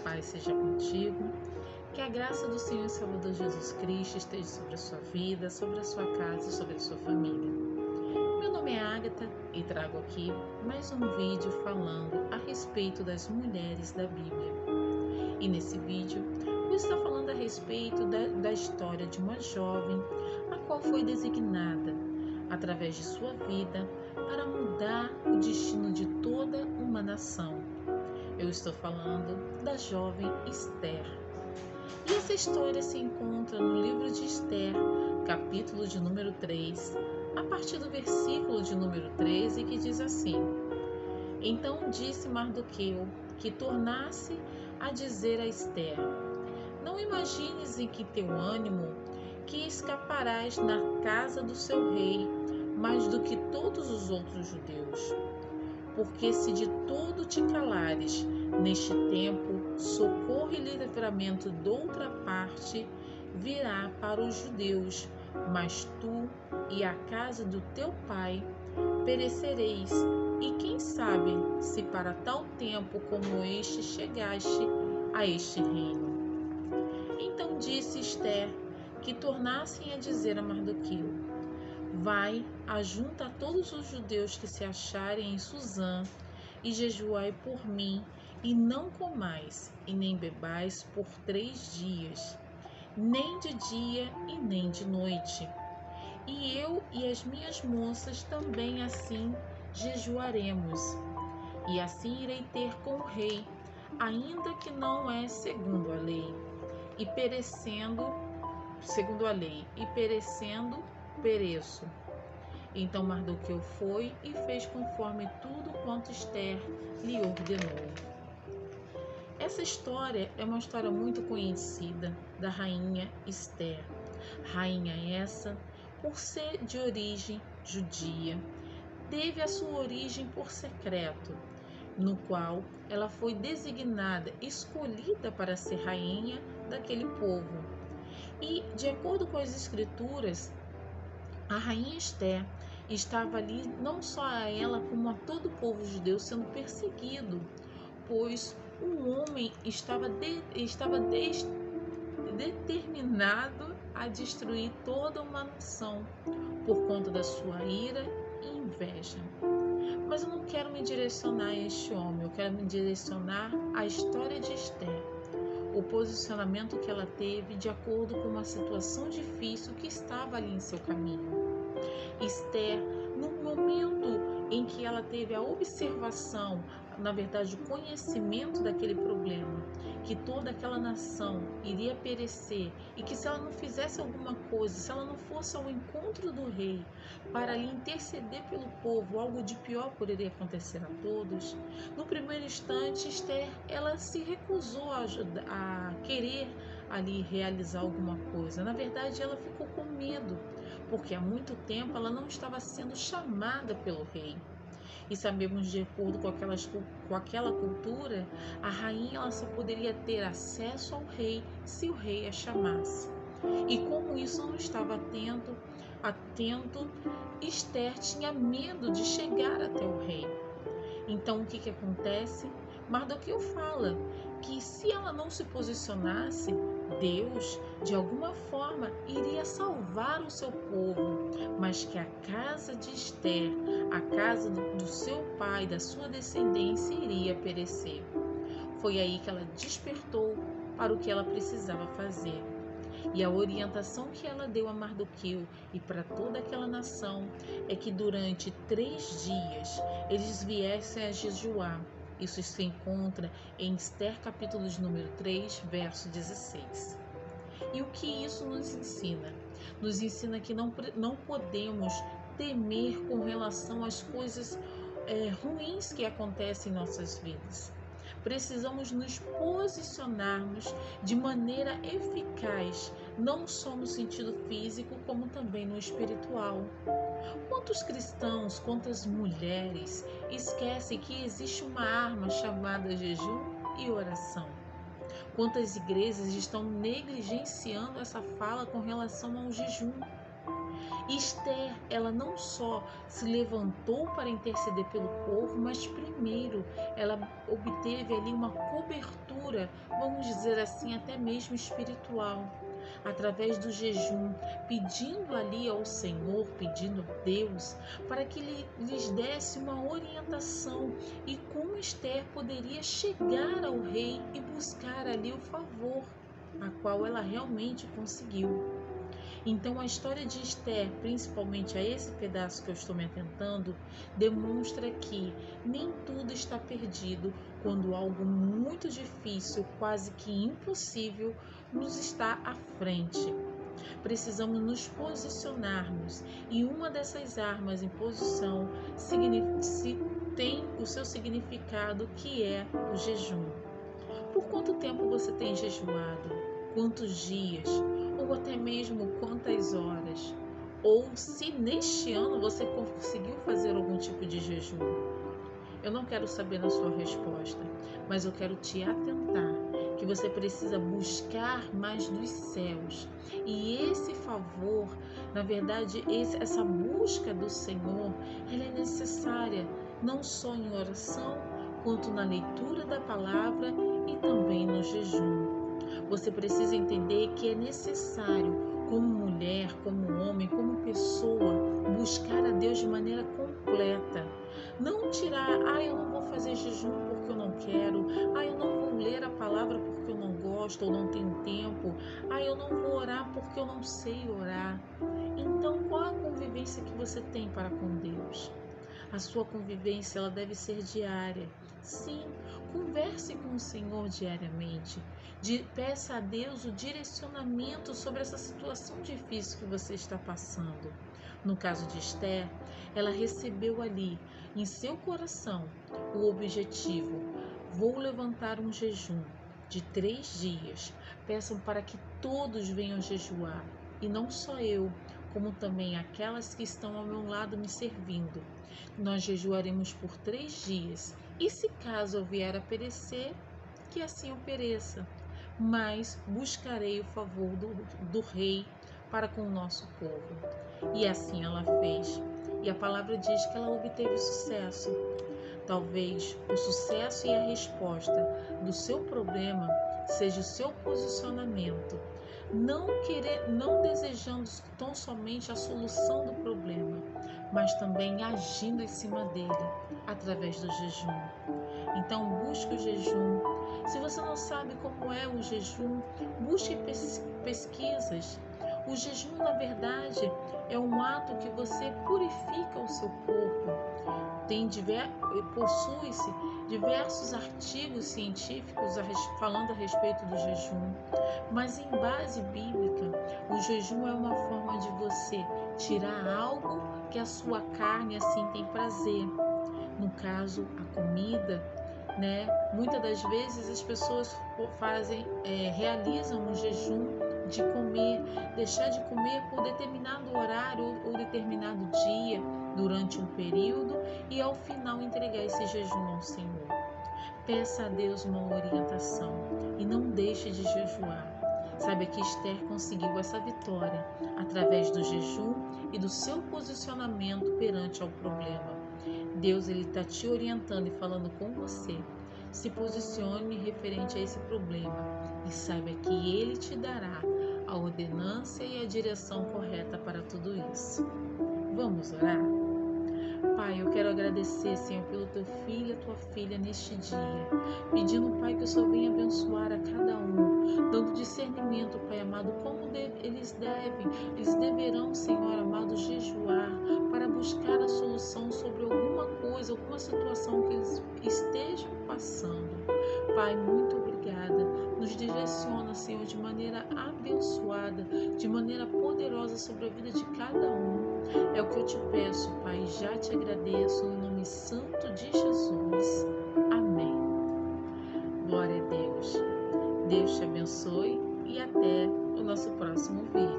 paz seja contigo, que a graça do Senhor e Salvador Jesus Cristo esteja sobre a sua vida, sobre a sua casa e sobre a sua família. Meu nome é Ágata e trago aqui mais um vídeo falando a respeito das mulheres da Bíblia. E nesse vídeo vou estar falando a respeito da história de uma jovem, a qual foi designada, através de sua vida, para mudar o destino de toda uma nação. Eu estou falando da jovem Esther. E essa história se encontra no livro de Esther, capítulo de número 3, a partir do versículo de número 13, que diz assim: Então disse Mardoqueu que tornasse a dizer a Esther: Não imagines em que teu ânimo que escaparás na casa do seu rei mais do que todos os outros judeus. Porque se de todo te calares neste tempo, socorro e livramento doutra parte virá para os judeus, mas tu e a casa do teu pai perecereis, e quem sabe se para tal tempo como este chegaste a este reino. Então disse Esther que tornassem a dizer a Mardoqueu: Vai, ajunta todos os judeus que se acharem em Susã, e jejuai por mim, e não comais, e nem bebais por 3 dias, nem de dia e nem de noite. E eu e as minhas moças também assim jejuaremos. E assim irei ter com o rei, ainda que não é segundo a lei, e perecendo, segundo a lei, e perecendo, pereço. Então Mardoqueu foi e fez conforme tudo quanto Esther lhe ordenou. Essa história é uma história muito conhecida da rainha Esther. Rainha essa, por ser de origem judia, teve a sua origem por secreto, no qual ela foi designada, escolhida para ser rainha daquele povo. E, de acordo com as escrituras, a rainha Esther estava ali não só a ela, como a todo o povo judeu sendo perseguido, pois um homem estava determinado a destruir toda uma nação por conta da sua ira e inveja. Mas eu não quero me direcionar a este homem, eu quero me direcionar à história de Esther, o posicionamento que ela teve de acordo com uma situação difícil que estava ali em seu caminho. Esther, no momento em que ela teve a observação, na verdade o conhecimento daquele problema, que toda aquela nação iria perecer e que se ela não fizesse alguma coisa, se ela não fosse ao encontro do rei para lhe interceder pelo povo, algo de pior poderia acontecer a todos. No primeiro instante, Esther, ela se recusou a querer ali realizar alguma coisa. Na verdade, ela ficou com medo, porque há muito tempo ela não estava sendo chamada pelo rei. E sabemos, de acordo com aquela cultura, a rainha ela só poderia ter acesso ao rei se o rei a chamasse. E como isso não estava atento, Esther tinha medo de chegar até o rei. Então o que acontece? Mardoqueu fala que se ela não se posicionasse, Deus, de alguma forma, iria salvar o seu povo, mas que a casa de Esther, a casa do seu pai, da sua descendência, iria perecer. Foi aí que ela despertou para o que ela precisava fazer. E a orientação que ela deu a Mardoqueu e para toda aquela nação é que durante 3 dias eles viessem a jejuar. Isso se encontra em Esther capítulo de número 3, verso 16. E o que isso nos ensina? Nos ensina que não podemos temer com relação às coisas ruins que acontecem em nossas vidas. Precisamos nos posicionarmos de maneira eficaz, não só no sentido físico, como também no espiritual. Quantos cristãos, quantas mulheres esquecem que existe uma arma chamada jejum e oração? Quantas igrejas estão negligenciando essa fala com relação ao jejum? Esther, ela não só se levantou para interceder pelo povo, mas primeiro ela obteve ali uma cobertura, vamos dizer assim, até mesmo espiritual, através do jejum, pedindo ali ao Senhor, pedindo a Deus, para que ele lhes desse uma orientação e como Esther poderia chegar ao rei e buscar ali o favor, a qual ela realmente conseguiu. Então, a história de Esther, principalmente a esse pedaço que eu estou me atentando, demonstra que nem tudo está perdido quando algo muito difícil, quase que impossível, nos está à frente. Precisamos nos posicionarmos e uma dessas armas em posição tem o seu significado, que é o jejum. Por quanto tempo você tem jejuado? Quantos dias? Ou até mesmo quantas horas? Ou se neste ano você conseguiu fazer algum tipo de jejum? Eu não quero saber a sua resposta, mas eu quero te atentar que você precisa buscar mais dos céus. E esse favor, na verdade, essa busca do Senhor, ela é necessária não só em oração, quanto na leitura da palavra e também no jejum. Você precisa entender que é necessário, como mulher, como homem, como pessoa, buscar a Deus de maneira completa. Não tirar, eu não vou fazer jejum porque eu não quero, eu não vou ler a palavra porque eu não gosto ou não tenho tempo, eu não vou orar porque eu não sei orar. Então, qual a convivência que você tem para com Deus? A sua convivência, ela deve ser diária. Sim, converse com o Senhor diariamente. Peça a Deus o direcionamento sobre essa situação difícil que você está passando. No caso de Esther, ela recebeu ali, em seu coração, o objetivo: vou levantar um jejum de 3 dias. Peçam para que todos venham jejuar, e não só eu, como também aquelas que estão ao meu lado me servindo. Nós jejuaremos por 3 dias, e se caso eu vier a perecer, que assim eu pereça, mas buscarei o favor do rei para com o nosso povo. E assim ela fez, e a palavra diz que ela obteve sucesso. Talvez o sucesso e a resposta do seu problema seja o seu posicionamento, não desejando tão somente a solução do problema, mas também agindo em cima dele através do jejum. Então busque o jejum. Se você não sabe como é o jejum, busque pesquisas. O jejum, na verdade, é um ato que você purifica o seu corpo. Possui-se diversos artigos científicos falando a respeito do jejum, mas em base bíblica, o jejum é uma forma de você tirar algo que a sua carne assim tem prazer. No caso, a comida, né? Muitas das vezes as pessoas realizam um jejum de comer, deixar de comer por determinado horário ou determinado dia durante um período e ao final entregar esse jejum ao Senhor. Peça a Deus uma orientação e não deixe de jejuar. Saiba que Esther conseguiu essa vitória através do jejum e do seu posicionamento perante ao problema. Deus está te orientando e falando com você. Se posicione referente a esse problema e saiba que Ele te dará a ordenância e a direção correta para tudo isso. Vamos orar? Pai, eu quero agradecer, Senhor, pelo teu filho e a tua filha neste dia, pedindo, Pai, que o Senhor venha abençoar a cada um, dando discernimento, Pai amado, como eles deverão, Senhor amado, jejuar para buscar a solução sobre alguma coisa, alguma situação que eles estejam passando. Pai, muito obrigada. Nos direciona, Senhor, de maneira abençoada, de maneira poderosa sobre a vida de cada um. É o que eu te peço, Pai, já te agradeço no nome santo de Jesus. Amém. Glória a Deus. Deus te abençoe e até o nosso próximo vídeo.